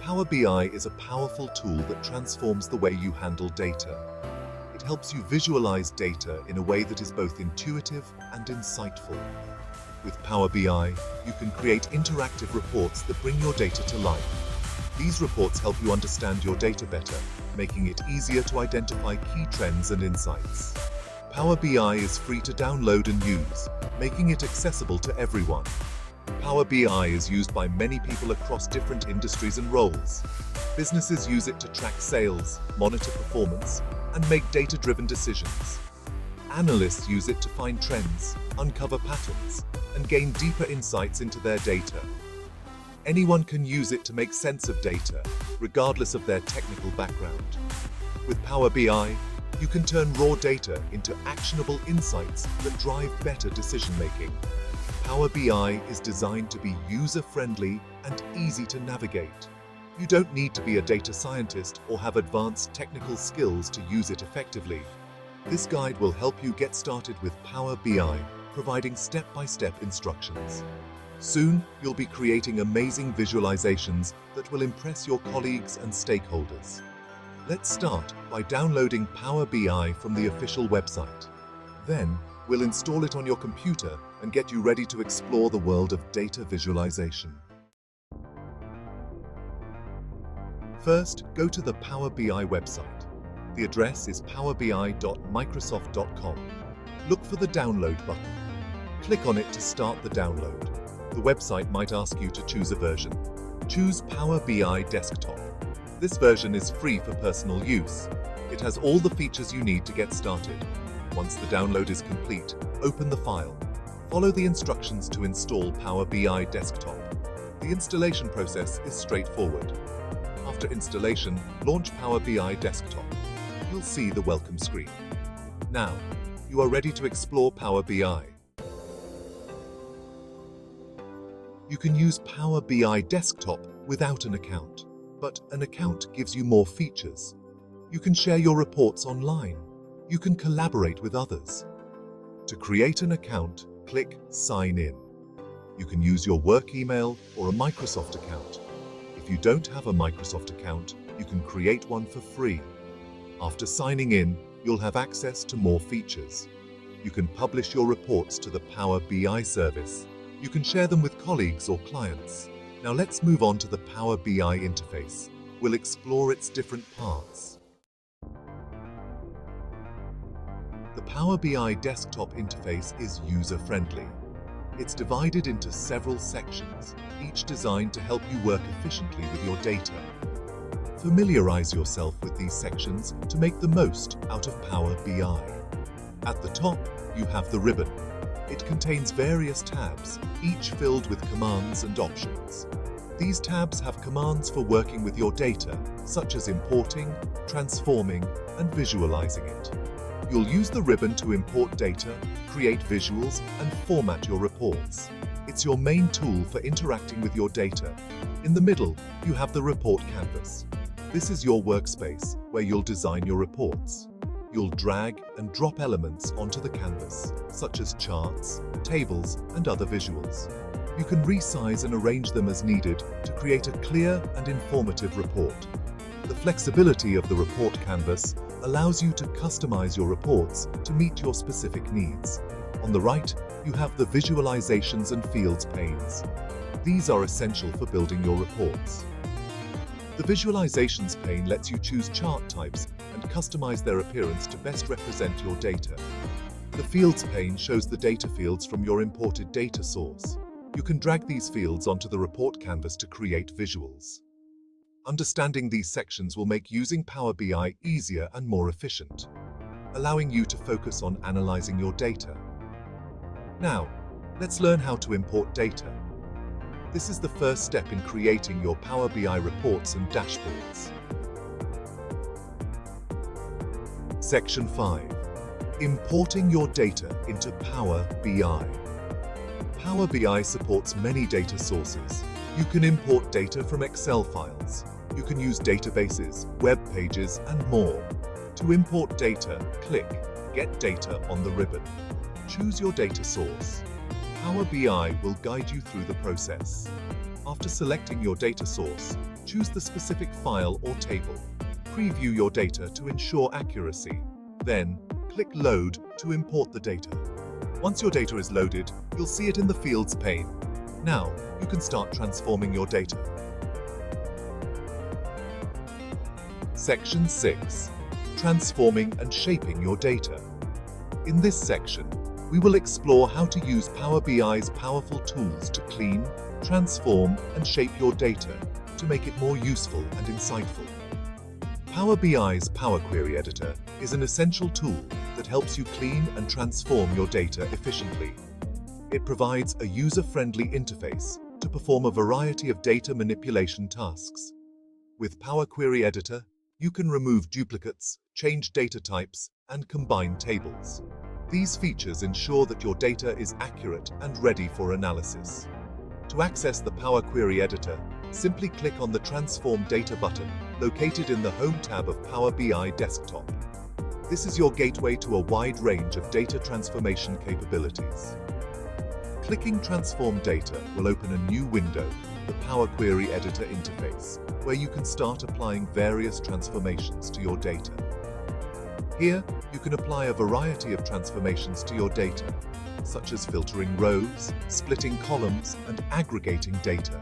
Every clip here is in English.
Power BI is a powerful tool that transforms the way you handle data. It helps you visualize data in a way that is both intuitive and insightful. With Power BI, you can create interactive reports that bring your data to life. These reports help you understand your data better, making it easier to identify key trends and insights. Power BI is free to download and use, making it accessible to everyone. Power BI is used by many people across different industries and roles. Businesses use it to track sales, monitor performance, and make data-driven decisions. Analysts use it to find trends, uncover patterns, and gain deeper insights into their data. Anyone can use it to make sense of data, regardless of their technical background. With Power BI, you can turn raw data into actionable insights that drive better decision-making. Power BI is designed to be user-friendly and easy to navigate. You don't need to be a data scientist or have advanced technical skills to use it effectively. This guide will help you get started with Power BI, providing step-by-step instructions. Soon, you'll be creating amazing visualizations that will impress your colleagues and stakeholders. Let's start by downloading Power BI from the official website. Then, we'll install it on your computer and get you ready to explore the world of data visualization. First, go to the Power BI website. The address is powerbi.microsoft.com. Look for the download button. Click on it to start the download. The website might ask you to choose a version. Choose Power BI Desktop. This version is free for personal use. It has all the features you need to get started. Once the download is complete, open the file. Follow the instructions to install Power BI Desktop. The installation process is straightforward. After installation, launch Power BI Desktop. You'll see the welcome screen. Now, you are ready to explore Power BI. You can use Power BI Desktop without an account, but an account gives you more features. You can share your reports online. You can collaborate with others. To create an account, click Sign In. You can use your work email or a Microsoft account. If you don't have a Microsoft account, you can create one for free. After signing in, you'll have access to more features. You can publish your reports to the Power BI service. You can share them with colleagues or clients. Now let's move on to the Power BI interface. We'll explore its different parts. The Power BI desktop interface is user-friendly. It's divided into several sections, each designed to help you work efficiently with your data. Familiarize yourself with these sections to make the most out of Power BI. At the top, you have the ribbon. It contains various tabs, each filled with commands and options. These tabs have commands for working with your data, such as importing, transforming, and visualizing it. You'll use the ribbon to import data, create visuals, and format your reports. It's your main tool for interacting with your data. In the middle, you have the report canvas. This is your workspace where you'll design your reports. You'll drag and drop elements onto the canvas, such as charts, tables, and other visuals. You can resize and arrange them as needed to create a clear and informative report. The flexibility of the report canvas allows you to customize your reports to meet your specific needs. On the right, you have the Visualizations and Fields panes. These are essential for building your reports. The Visualizations pane lets you choose chart types and customize their appearance to best represent your data. The Fields pane shows the data fields from your imported data source. You can drag these fields onto the report canvas to create visuals. Understanding these sections will make using Power BI easier and more efficient, allowing you to focus on analyzing your data. Now, let's learn how to import data. This is the first step in creating your Power BI reports and dashboards. Section 5. Importing your data into Power BI. Power BI supports many data sources. You can import data from Excel files. You can use databases, web pages, and more. To import data, click Get Data on the ribbon. Choose your data source. Power BI will guide you through the process. After selecting your data source, choose the specific file or table. Preview your data to ensure accuracy. Then, click Load to import the data. Once your data is loaded, you'll see it in the Fields pane. Now, you can start transforming your data. Section 6. Transforming and shaping your data. In this section, we will explore how to use Power BI's powerful tools to clean, transform, and shape your data to make it more useful and insightful. Power BI's Power Query Editor is an essential tool that helps you clean and transform your data efficiently. It provides a user-friendly interface to perform a variety of data manipulation tasks. With Power Query Editor, you can remove duplicates, change data types, and combine tables. These features ensure that your data is accurate and ready for analysis. To access the Power Query Editor, simply click on the Transform Data button located in the Home tab of Power BI Desktop. This is your gateway to a wide range of data transformation capabilities. Clicking Transform Data will open a new window, the Power Query Editor interface, where you can start applying various transformations to your data. Here, you can apply a variety of transformations to your data, such as filtering rows, splitting columns, and aggregating data.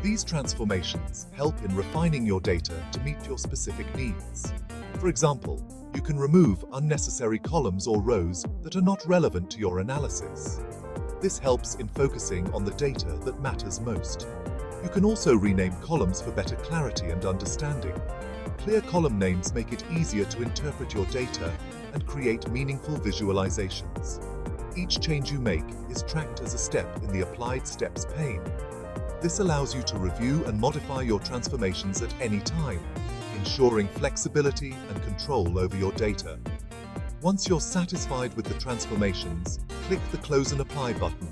These transformations help in refining your data to meet your specific needs. For example, you can remove unnecessary columns or rows that are not relevant to your analysis. This helps in focusing on the data that matters most. You can also rename columns for better clarity and understanding. Clear column names make it easier to interpret your data and create meaningful visualizations. Each change you make is tracked as a step in the Applied Steps pane. This allows you to review and modify your transformations at any time, ensuring flexibility and control over your data. Once you're satisfied with the transformations, click the Close and Apply button.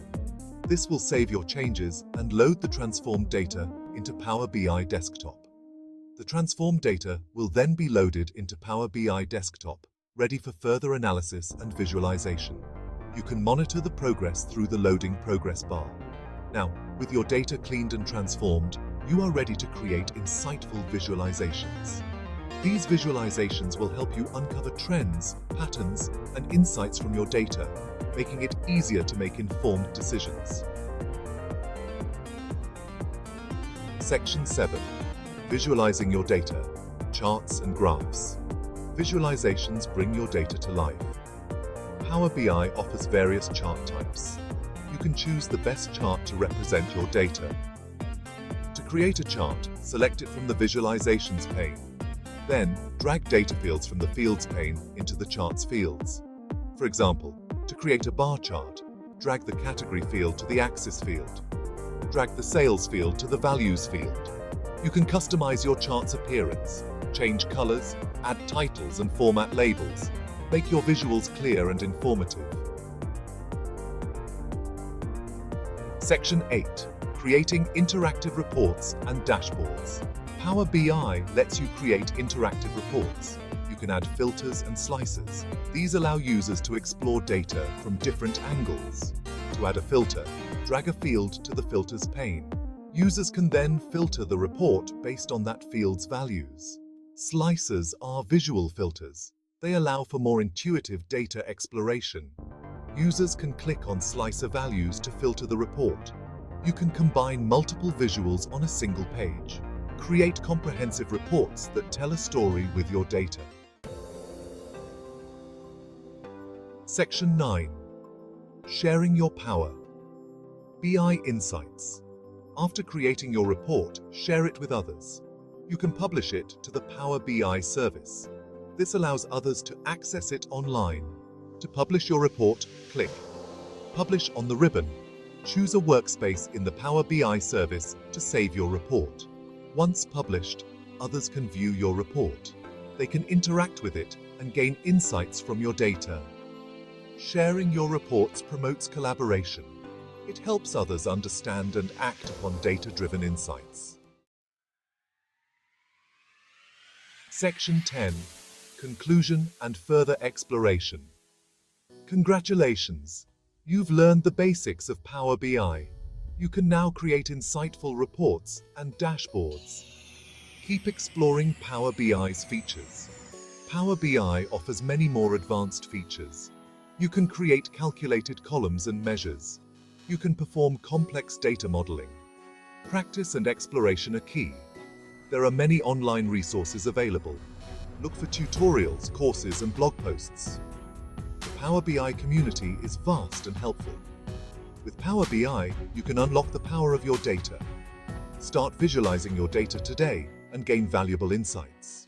This will save your changes and load the transformed data into Power BI Desktop. The transformed data will then be loaded into Power BI Desktop, ready for further analysis and visualization. You can monitor the progress through the Loading Progress bar. Now, with your data cleaned and transformed, you are ready to create insightful visualizations. These visualizations will help you uncover trends, patterns, and insights from your data, making it easier to make informed decisions. Section 7. Visualizing your data, charts and graphs. Visualizations bring your data to life. Power BI offers various chart types. You can choose the best chart to represent your data. To create a chart, select it from the Visualizations pane. Then, drag data fields from the Fields pane into the Charts fields. For example, to create a bar chart, drag the Category field to the Axis field. Drag the Sales field to the Values field. You can customize your chart's appearance, change colors, add titles and format labels. Make your visuals clear and informative. Section 8. Creating interactive reports and dashboards. Power BI lets you create interactive reports. You can add filters and slices. These allow users to explore data from different angles. To add a filter, drag a field to the Filters pane. Users can then filter the report based on that field's values. Slices are visual filters. They allow for more intuitive data exploration. Users can click on slicer values to filter the report. You can combine multiple visuals on a single page. Create comprehensive reports that tell a story with your data. Section 9. Sharing your power. BI Insights. After creating your report, share it with others. You can publish it to the Power BI service. This allows others to access it online. To publish your report, click Publish on the ribbon. Choose a workspace in the Power BI service to save your report. Once published, others can view your report. They can interact with it and gain insights from your data. Sharing your reports promotes collaboration. It helps others understand and act upon data-driven insights. Section 10. Conclusion and further exploration. Congratulations! You've learned the basics of Power BI. You can now create insightful reports and dashboards. Keep exploring Power BI's features. Power BI offers many more advanced features. You can create calculated columns and measures. You can perform complex data modeling. Practice and exploration are key. There are many online resources available. Look for tutorials, courses, and blog posts. The Power BI community is vast and helpful. With Power BI, you can unlock the power of your data. Start visualizing your data today and gain valuable insights.